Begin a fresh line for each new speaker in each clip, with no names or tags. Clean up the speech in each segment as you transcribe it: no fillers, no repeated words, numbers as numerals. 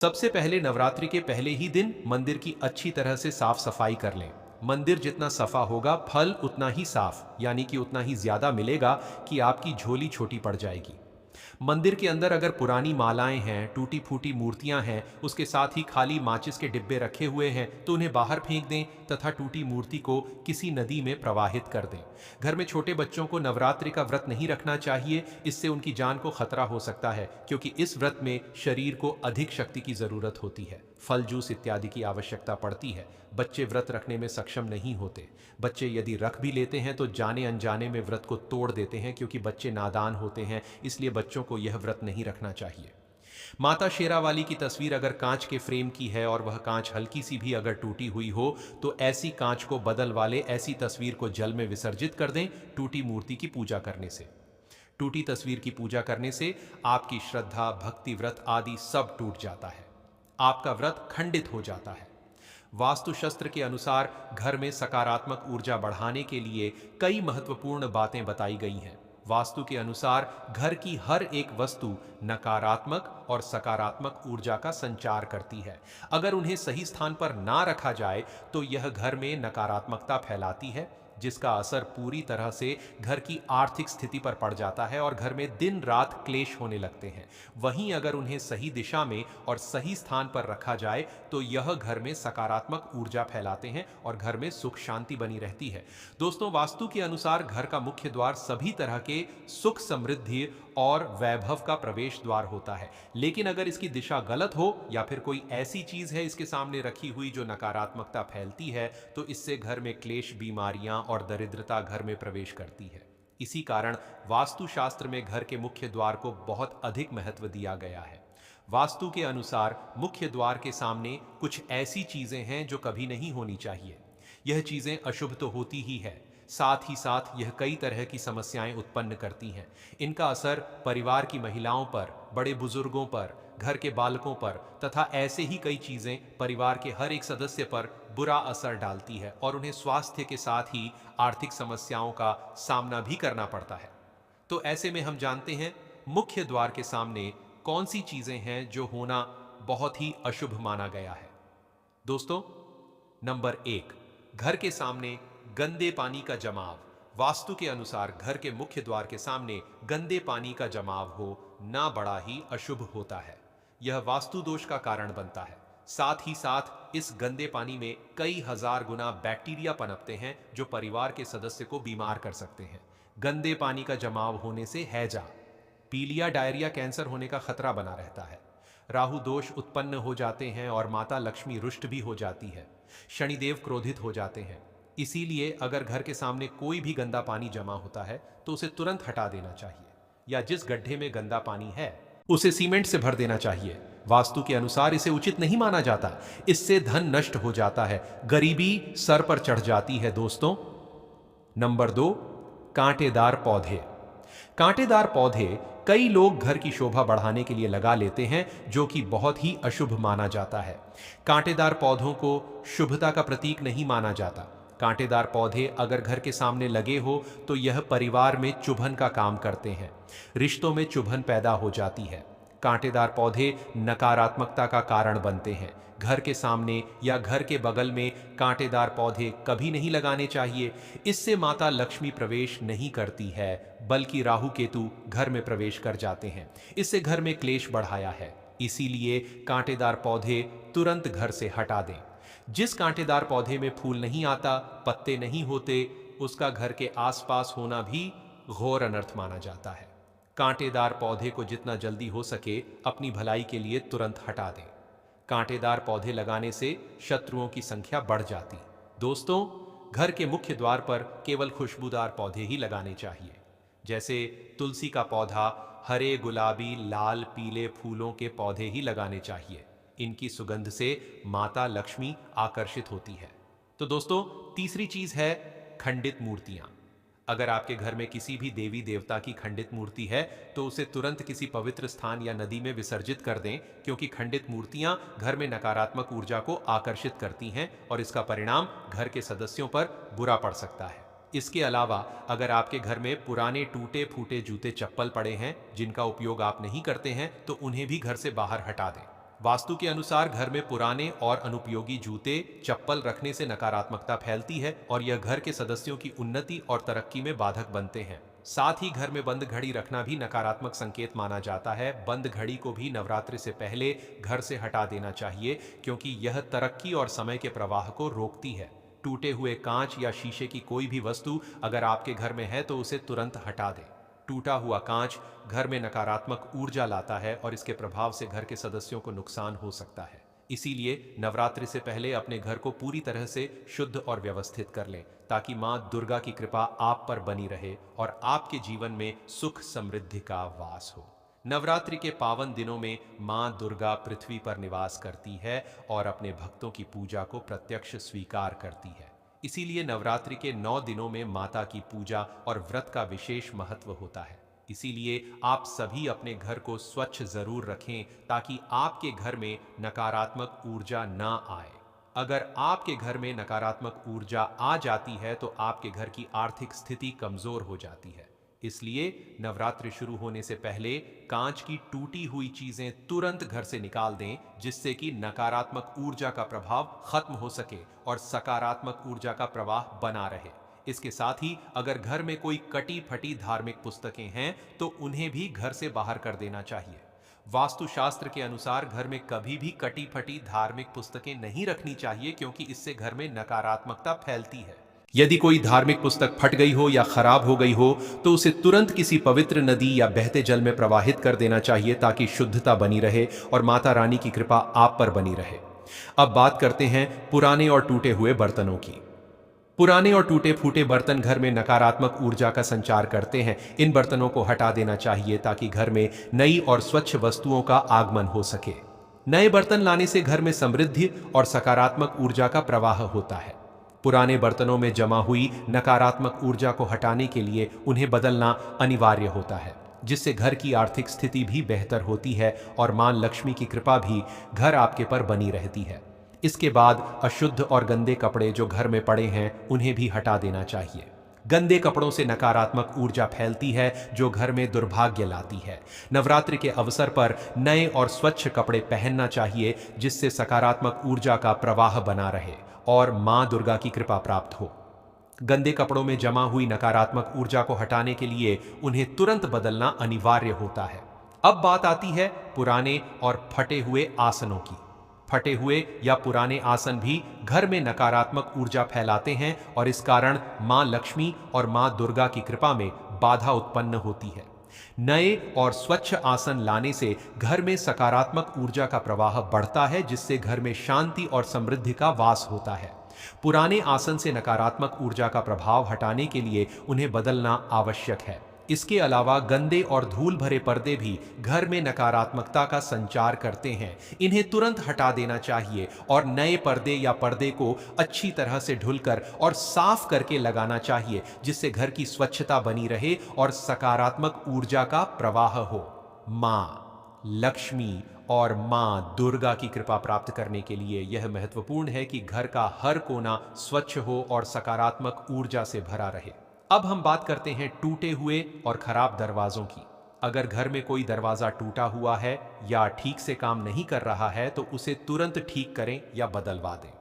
सबसे पहले नवरात्रि के पहले ही दिन मंदिर की अच्छी तरह से साफ सफाई कर लें। मंदिर जितना सफा होगा, फल उतना ही साफ यानी कि उतना ही ज्यादा मिलेगा कि आपकी झोली छोटी पड़ जाएगी। मंदिर के अंदर अगर पुरानी मालाएं हैं, टूटी फूटी मूर्तियां हैं, उसके साथ ही खाली माचिस के डिब्बे रखे हुए हैं, तो उन्हें बाहर फेंक दें तथा टूटी मूर्ति को किसी नदी में प्रवाहित कर दें। घर में छोटे बच्चों को नवरात्रि का व्रत नहीं रखना चाहिए, इससे उनकी जान को खतरा हो सकता है, क्योंकि इस व्रत में शरीर को अधिक शक्ति की जरूरत होती है, फल जूस इत्यादि की आवश्यकता पड़ती है। बच्चे व्रत रखने में सक्षम नहीं होते। बच्चे यदि रख भी लेते हैं तो जाने अनजाने में व्रत को तोड़ देते हैं, क्योंकि बच्चे नादान होते हैं, इसलिए बच्चों को यह व्रत नहीं रखना चाहिए। माता शेरावाली की तस्वीर अगर कांच के फ्रेम की है और वह कांच हल्की सी भी अगर टूटी हुई हो, तो ऐसी कांच को बदल वाले ऐसी तस्वीर को जल में विसर्जित कर दें टूटी मूर्ति की पूजा करने से। टूटी तस्वीर की पूजा करने से आपकी श्रद्धा, भक्ति, व्रत आदि सब टूट जाता है। आपका व्रत खंडित हो जाता है। वास्तुशास्त्र के अनुसार घर में सकारात्मक ऊर्जा बढ़ाने के लिए कई महत्वपूर्ण बातें बताई गई हैं। वास्तु के अनुसार घर की हर एक वस्तु नकारात्मक और सकारात्मक ऊर्जा का संचार करती है। अगर उन्हें सही स्थान पर ना रखा जाए तो यह घर में नकारात्मकता फैलाती है, जिसका असर पूरी तरह से घर की आर्थिक स्थिति पर पड़ जाता है और घर में दिन रात क्लेश होने लगते हैं। वहीं अगर उन्हें सही दिशा में और सही स्थान पर रखा जाए तो यह घर में सकारात्मक ऊर्जा फैलाते हैं और घर में सुख शांति बनी रहती है। दोस्तों, वास्तु के अनुसार घर का मुख्य द्वार सभी तरह के सुख, समृद्धि और वैभव का प्रवेश द्वार होता है। लेकिन अगर इसकी दिशा गलत हो या फिर कोई ऐसी चीज है इसके सामने रखी हुई जो नकारात्मकता फैलती है, तो इससे घर में क्लेश, बीमारियां और दरिद्रता घर में प्रवेश करती है। इसी कारण वास्तुशास्त्र में घर के मुख्य द्वार को बहुत अधिक महत्व दिया गया है। वास्तु के अनुसार मुख्य द्वार के सामने कुछ ऐसी चीजें हैं जो कभी नहीं होनी चाहिए। यह चीजें अशुभ तो होती ही है, साथ ही साथ यह कई तरह की समस्याएं उत्पन्न करती हैं। इनका असर परिवार की महिलाओं पर, बड़े बुजुर्गों पर, घर के बालकों पर तथा ऐसे ही कई चीजें परिवार के हर एक सदस्य पर बुरा असर डालती है और उन्हें स्वास्थ्य के साथ ही आर्थिक समस्याओं का सामना भी करना पड़ता है। तो ऐसे में हम जानते हैं मुख्य द्वार के सामने कौन सी चीजें हैं जो होना बहुत ही अशुभ माना गया है। दोस्तों, नंबर 1, घर के सामने गंदे पानी का जमाव। वास्तु के अनुसार घर के मुख्य द्वार के सामने गंदे पानी का जमाव हो ना बड़ा ही अशुभ होता है। यह वास्तु दोष का कारण बनता है। साथ ही साथ इस गंदे पानी में कई हजार गुना बैक्टीरिया पनपते हैं जो परिवार के सदस्य को बीमार कर सकते हैं। गंदे पानी का जमाव होने से हैजा, पीलिया, डायरिया, कैंसर होने का खतरा बना रहता है। राहु दोष उत्पन्न हो जाते हैं और माता लक्ष्मी रुष्ट भी हो जाती है। शनिदेव क्रोधित हो जाते हैं। इसीलिए अगर घर के सामने कोई भी गंदा पानी जमा होता है तो उसे तुरंत हटा देना चाहिए, या जिस गड्ढे में गंदा पानी है उसे सीमेंट से भर देना चाहिए। वास्तु के अनुसार इसे उचित नहीं माना जाता। इससे धन नष्ट हो जाता है, गरीबी सर पर चढ़ जाती है। दोस्तों, नंबर 2, कांटेदार पौधे। कांटेदार पौधे कई लोग घर की शोभा बढ़ाने के लिए लगा लेते हैं, जो कि बहुत ही अशुभ माना जाता है। कांटेदार पौधों को शुभता का प्रतीक नहीं माना जाता। कांटेदार पौधे अगर घर के सामने लगे हो तो यह परिवार में चुभन का काम करते हैं, रिश्तों में चुभन पैदा हो जाती है। कांटेदार पौधे नकारात्मकता का कारण बनते हैं। घर के सामने या घर के बगल में कांटेदार पौधे कभी नहीं लगाने चाहिए। इससे माता लक्ष्मी प्रवेश नहीं करती है, बल्कि राहु केतु घर में प्रवेश कर जाते हैं। इससे घर में क्लेश बढ़ाया है। इसीलिए कांटेदार पौधे तुरंत घर से हटा दें। जिस कांटेदार पौधे में फूल नहीं आता, पत्ते नहीं होते, उसका घर के आसपास होना भी घोर अनर्थ माना जाता है। कांटेदार पौधे को जितना जल्दी हो सके अपनी भलाई के लिए तुरंत हटा दें। कांटेदार पौधे लगाने से शत्रुओं की संख्या बढ़ जाती। दोस्तों, घर के मुख्य द्वार पर केवल खुशबूदार पौधे ही लगाने चाहिए, जैसे तुलसी का पौधा, हरे, गुलाबी, लाल, पीले फूलों के पौधे ही लगाने चाहिए। इनकी सुगंध से माता लक्ष्मी आकर्षित होती है। तो दोस्तों, तीसरी चीज है खंडित मूर्तियां। अगर आपके घर में किसी भी देवी देवता की खंडित मूर्ति है तो उसे तुरंत किसी पवित्र स्थान या नदी में विसर्जित कर दें, क्योंकि खंडित मूर्तियां घर में नकारात्मक ऊर्जा को आकर्षित करती हैं और इसका परिणाम घर के सदस्यों पर बुरा पड़ सकता है। इसके अलावा अगर आपके घर में पुराने टूटे फूटे जूते चप्पल पड़े हैं जिनका उपयोग आप नहीं करते हैं, तो उन्हें भी घर से बाहर हटा दें। वास्तु के अनुसार घर में पुराने और अनुपयोगी जूते, चप्पल रखने से नकारात्मकता फैलती है और यह घर के सदस्यों की उन्नति और तरक्की में बाधक बनते हैं। साथ ही घर में बंद घड़ी रखना भी नकारात्मक संकेत माना जाता है। बंद घड़ी को भी नवरात्रि से पहले घर से हटा देना चाहिए, क्योंकि यह तरक्की और समय के प्रवाह को रोकती है। टूटे हुए कांच या शीशे की कोई भी वस्तु अगर आपके घर में है तो उसे तुरंत हटा दें। टूटा हुआ कांच घर में नकारात्मक ऊर्जा लाता है और इसके प्रभाव से घर के सदस्यों को नुकसान हो सकता है। इसीलिए नवरात्रि से पहले अपने घर को पूरी तरह से शुद्ध और व्यवस्थित कर लें, ताकि मां दुर्गा की कृपा आप पर बनी रहे और आपके जीवन में सुख समृद्धि का वास हो। नवरात्रि के पावन दिनों में मां दुर्गा पृथ्वी पर निवास करती है और अपने भक्तों की पूजा को प्रत्यक्ष स्वीकार करती है। इसीलिए नवरात्रि के 9 दिनों में माता की पूजा और व्रत का विशेष महत्व होता है। इसीलिए आप सभी अपने घर को स्वच्छ जरूर रखें, ताकि आपके घर में नकारात्मक ऊर्जा ना आए। अगर आपके घर में नकारात्मक ऊर्जा आ जाती है तो आपके घर की आर्थिक स्थिति कमजोर हो जाती है। इसलिए नवरात्रि शुरू होने से पहले कांच की टूटी हुई चीजें तुरंत घर से निकाल दें, जिससे कि नकारात्मक ऊर्जा का प्रभाव खत्म हो सके और सकारात्मक ऊर्जा का प्रवाह बना रहे। इसके साथ ही अगर घर में कोई कटी फटी धार्मिक पुस्तकें हैं तो उन्हें भी घर से बाहर कर देना चाहिए। वास्तुशास्त्र के अनुसार घर में कभी भी कटी फटी धार्मिक पुस्तकें नहीं रखनी चाहिए, क्योंकि इससे घर में नकारात्मकता फैलती है। यदि कोई धार्मिक पुस्तक फट गई हो या खराब हो गई हो तो उसे तुरंत किसी पवित्र नदी या बहते जल में प्रवाहित कर देना चाहिए, ताकि शुद्धता बनी रहे और माता रानी की कृपा आप पर बनी रहे। अब बात करते हैं पुराने और टूटे हुए बर्तनों की। पुराने और टूटे फूटे बर्तन घर में नकारात्मक ऊर्जा का संचार करते हैं। इन बर्तनों को हटा देना चाहिए, ताकि घर में नई और स्वच्छ वस्तुओं का आगमन हो सके। नए बर्तन लाने से घर में समृद्धि और सकारात्मक ऊर्जा का प्रवाह होता है। पुराने बर्तनों में जमा हुई नकारात्मक ऊर्जा को हटाने के लिए उन्हें बदलना अनिवार्य होता है, जिससे घर की आर्थिक स्थिति भी बेहतर होती है और मां लक्ष्मी की कृपा भी घर आपके पर बनी रहती है। इसके बाद अशुद्ध और गंदे कपड़े जो घर में पड़े हैं उन्हें भी हटा देना चाहिए। गंदे कपड़ों से नकारात्मक ऊर्जा फैलती है, जो घर में दुर्भाग्य लाती है। नवरात्रि के अवसर पर नए और स्वच्छ कपड़े पहनना चाहिए, जिससे सकारात्मक ऊर्जा का प्रवाह बना रहे और मां दुर्गा की कृपा प्राप्त हो। गंदे कपड़ों में जमा हुई नकारात्मक ऊर्जा को हटाने के लिए उन्हें तुरंत बदलना अनिवार्य होता है। अब बात आती है पुराने और फटे हुए आसनों की। फटे हुए या पुराने आसन भी घर में नकारात्मक ऊर्जा फैलाते हैं और इस कारण मां लक्ष्मी और मां दुर्गा की कृपा में बाधा उत्पन्न होती है। नए और स्वच्छ आसन लाने से घर में सकारात्मक ऊर्जा का प्रवाह बढ़ता है, जिससे घर में शांति और समृद्धि का वास होता है। पुराने आसन से नकारात्मक ऊर्जा का प्रभाव हटाने के लिए उन्हें बदलना आवश्यक है। इसके अलावा गंदे और धूल भरे पर्दे भी घर में नकारात्मकता का संचार करते हैं। इन्हें तुरंत हटा देना चाहिए और नए पर्दे या पर्दे को अच्छी तरह से धुलकर और साफ करके लगाना चाहिए, जिससे घर की स्वच्छता बनी रहे और सकारात्मक ऊर्जा का प्रवाह हो। मां लक्ष्मी और मां दुर्गा की कृपा प्राप्त करने के लिए यह महत्वपूर्ण है कि घर का हर कोना स्वच्छ हो और सकारात्मक ऊर्जा से भरा रहे। अब हम बात करते हैं टूटे हुए और खराब दरवाजों की। अगर घर में कोई दरवाजा टूटा हुआ है या ठीक से काम नहीं कर रहा है तो उसे तुरंत ठीक करें या बदलवा दें।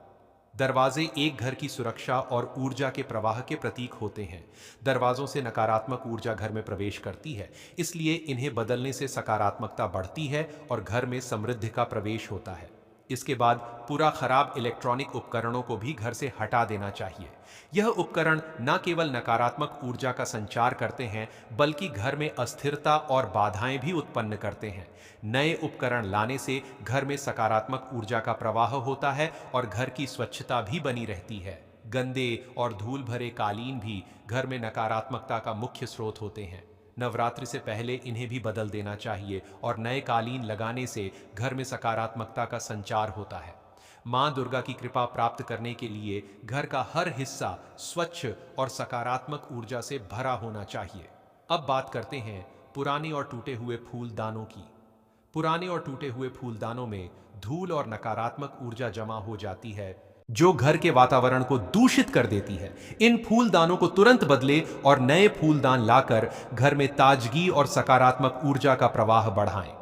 दरवाजे एक घर की सुरक्षा और ऊर्जा के प्रवाह के प्रतीक होते हैं। दरवाजों से नकारात्मक ऊर्जा घर में प्रवेश करती है, इसलिए इन्हें बदलने से सकारात्मकता बढ़ती है और घर में समृद्धि का प्रवेश होता है। इसके बाद पूरा खराब इलेक्ट्रॉनिक उपकरणों को भी घर से हटा देना चाहिए। यह उपकरण न केवल नकारात्मक ऊर्जा का संचार करते हैं, बल्कि घर में अस्थिरता और बाधाएं भी उत्पन्न करते हैं। नए उपकरण लाने से घर में सकारात्मक ऊर्जा का प्रवाह होता है और घर की स्वच्छता भी बनी रहती है। गंदे और धूल भरे कालीन भी घर में नकारात्मकता का मुख्य स्रोत होते हैं। नवरात्रि से पहले इन्हें भी बदल देना चाहिए और नए कालीन लगाने से घर में सकारात्मकता का संचार होता है। मां दुर्गा की कृपा प्राप्त करने के लिए घर का हर हिस्सा स्वच्छ और सकारात्मक ऊर्जा से भरा होना चाहिए। अब बात करते हैं पुराने और टूटे हुए फूलदानों की। पुराने और टूटे हुए फूलदानों में धूल और नकारात्मक ऊर्जा जमा हो जाती है, जो घर के वातावरण को दूषित कर देती है। इन फूलदानों को तुरंत बदले और नए फूलदान लाकर घर में ताजगी और सकारात्मक ऊर्जा का प्रवाह बढ़ाएं।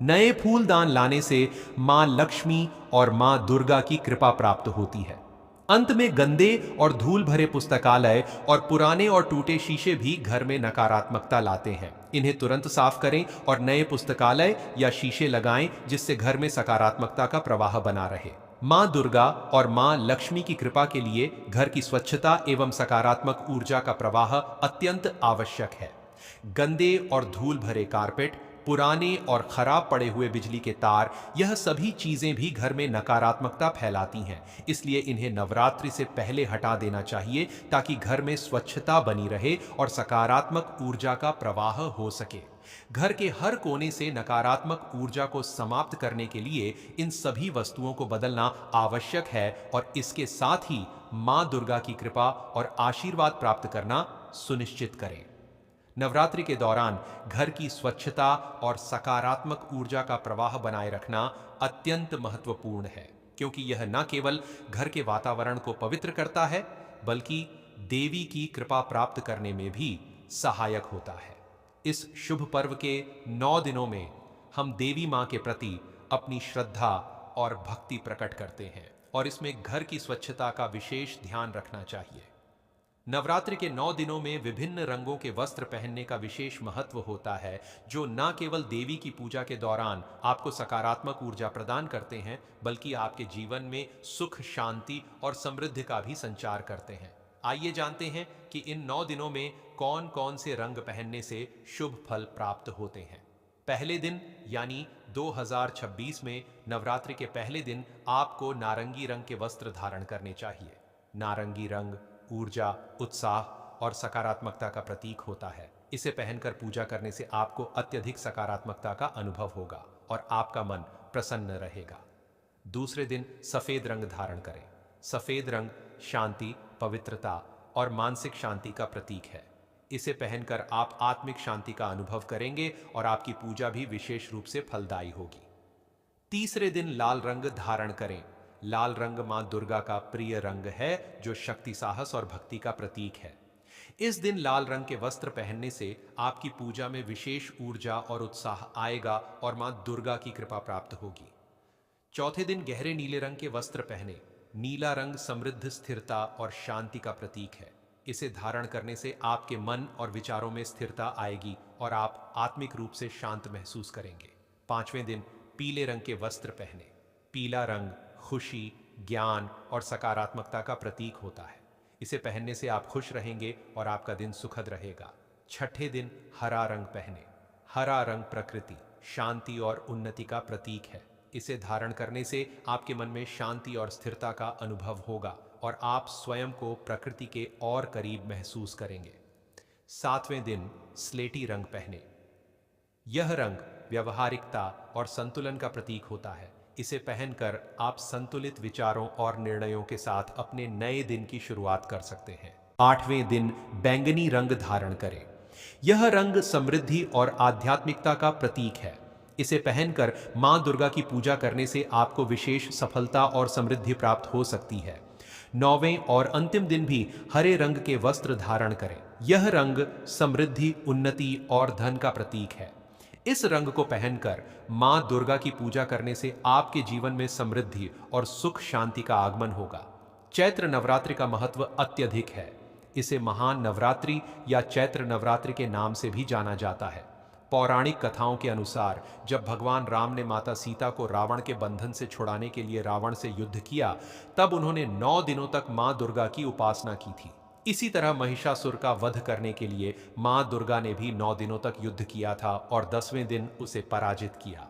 नए फूलदान लाने से मां लक्ष्मी और मां दुर्गा की कृपा प्राप्त होती है। अंत में गंदे और धूल भरे पुस्तकालय और पुराने और टूटे शीशे भी घर में नकारात्मकता लाते हैं। इन्हें तुरंत साफ करें और नए पुस्तकालय या शीशे लगाएं, जिससे घर में सकारात्मकता का प्रवाह बना रहे। मां दुर्गा और मां लक्ष्मी की कृपा के लिए घर की स्वच्छता एवं सकारात्मक ऊर्जा का प्रवाह अत्यंत आवश्यक है। गंदे और धूल भरे कारपेट, पुराने और खराब पड़े हुए बिजली के तार, यह सभी चीजें भी घर में नकारात्मकता फैलाती हैं। इसलिए इन्हें नवरात्रि से पहले हटा देना चाहिए, ताकि घर में स्वच्छता बनी रहे और सकारात्मक ऊर्जा का प्रवाह हो सके। घर के हर कोने से नकारात्मक ऊर्जा को समाप्त करने के लिए इन सभी वस्तुओं को बदलना आवश्यक है और इसके साथ ही मां दुर्गा की कृपा और आशीर्वाद प्राप्त करना सुनिश्चित करें। नवरात्रि के दौरान घर की स्वच्छता और सकारात्मक ऊर्जा का प्रवाह बनाए रखना अत्यंत महत्वपूर्ण है, क्योंकि यह न केवल घर के वातावरण को पवित्र करता है, बल्कि देवी की कृपा प्राप्त करने में भी सहायक होता है। इस शुभ पर्व के 9 दिनों में हम देवी मां के प्रति अपनी श्रद्धा और भक्ति प्रकट करते हैं और इसमें घर की स्वच्छता का विशेष ध्यान रखना चाहिए। नवरात्रि के 9 दिनों में विभिन्न रंगों के वस्त्र पहनने का विशेष महत्व होता है, जो न केवल देवी की पूजा के दौरान आपको सकारात्मक ऊर्जा प्रदान करते हैं, बल्कि आपके जीवन में सुख, शांति और समृद्धि का भी संचार करते हैं। आइए जानते हैं कि इन 9 दिनों में कौन कौन से रंग पहनने से शुभ फल प्राप्त होते हैं। पहले दिन यानी 2026 में नवरात्रि के पहले दिन आपको नारंगी रंग के वस्त्र धारण करने चाहिए। नारंगी रंग ऊर्जा, उत्साह और सकारात्मकता का प्रतीक होता है। इसे पहनकर पूजा करने से आपको अत्यधिक सकारात्मकता का अनुभव होगा और आपका मन प्रसन्न रहेगा। दूसरे दिन सफेद रंग धारण करें। सफेद रंग शांति, पवित्रता और मानसिक शांति का प्रतीक है। इसे पहनकर आप आत्मिक शांति का अनुभव करेंगे और आपकी पूजा भी विशेष रूप से फलदायी होगी। तीसरे दिन लाल रंग धारण करें। लाल रंग मां दुर्गा का प्रिय रंग है, जो शक्ति, साहस और भक्ति का प्रतीक है। इस दिन लाल रंग के वस्त्र पहनने से आपकी पूजा में विशेष ऊर्जा और उत्साह आएगा और मां दुर्गा की कृपा प्राप्त होगी। चौथे दिन गहरे नीले रंग के वस्त्र पहने। नीला रंग समृद्ध, स्थिरता और शांति का प्रतीक है। इसे धारण करने से आपके मन और विचारों में स्थिरता आएगी और आप आत्मिक रूप से शांत महसूस करेंगे। पांचवें दिन पीले रंग के वस्त्र पहने। पीला रंग खुशी, ज्ञान और सकारात्मकता का प्रतीक होता है। इसे पहनने से आप खुश रहेंगे और आपका दिन सुखद रहेगा। छठे दिन हरा रंग पहने। हरा रंग प्रकृति, शांति और उन्नति का प्रतीक है। इसे धारण करने से आपके मन में शांति और स्थिरता का अनुभव होगा और आप स्वयं को प्रकृति के और करीब महसूस करेंगे। सातवें दिन स्लेटी रंग पहने। यह रंग व्यवहारिकता और संतुलन का प्रतीक होता है। इसे पहनकर आप संतुलित विचारों और निर्णयों के साथ अपने नए दिन की शुरुआत कर सकते हैं। आठवें दिन बैंगनी रंग धारण करें। यह रंग समृद्धि और आध्यात्मिकता का प्रतीक है। इसे पहनकर मां दुर्गा की पूजा करने से आपको विशेष सफलता और समृद्धि प्राप्त हो सकती है। नौवें और अंतिम दिन भी हरे रंग के वस्त्र धारण करें। यह रंग समृद्धि, उन्नति और धन का प्रतीक है। इस रंग को पहनकर मां दुर्गा की पूजा करने से आपके जीवन में समृद्धि और सुख शांति का आगमन होगा। चैत्र नवरात्रि का महत्व अत्यधिक है। इसे महान नवरात्रि या चैत्र नवरात्रि के नाम से भी जाना जाता है। पौराणिक कथाओं के अनुसार जब भगवान राम ने माता सीता को रावण के बंधन से छुड़ाने के लिए रावण से युद्ध किया, तब उन्होंने 9 दिनों तक मां दुर्गा की उपासना की थी। इसी तरह महिषासुर का वध करने के लिए मां दुर्गा ने भी 9 दिनों तक युद्ध किया था और 10वें दिन उसे पराजित किया।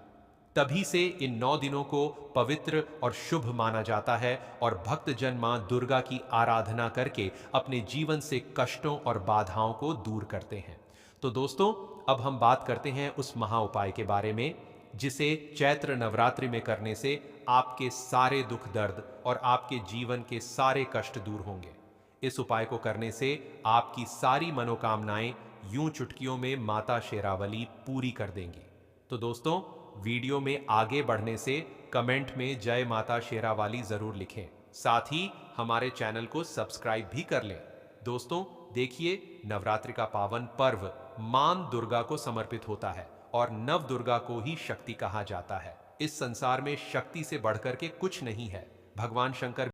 तभी से इन 9 दिनों को पवित्र और शुभ माना जाता है और भक्तजन मां दुर्गा की आराधना करके अपने जीवन से कष्टों और बाधाओं को दूर करते हैं। तो दोस्तों, अब हम बात करते हैं उस महा उपाय के बारे में, जिसे चैत्र नवरात्रि में करने से आपके सारे दुख दर्द और आपके जीवन के सारे कष्ट दूर होंगे। इस उपाय को करने से आपकी सारी मनोकामनाएं यूं चुटकियों में माता शेरावली पूरी कर देंगी। तो दोस्तों, वीडियो में आगे बढ़ने से कमेंट में जय माता शेरावाली जरूर लिखें। साथ ही हमारे चैनल को सब्सक्राइब भी कर लें। दोस्तों देखिए, नवरात्रि का पावन पर्व मां दुर्गा को समर्पित होता है और नव दुर्गा को ही शक्ति कहा जाता है। इस संसार में शक्ति से बढ़कर के कुछ नहीं है। भगवान शंकर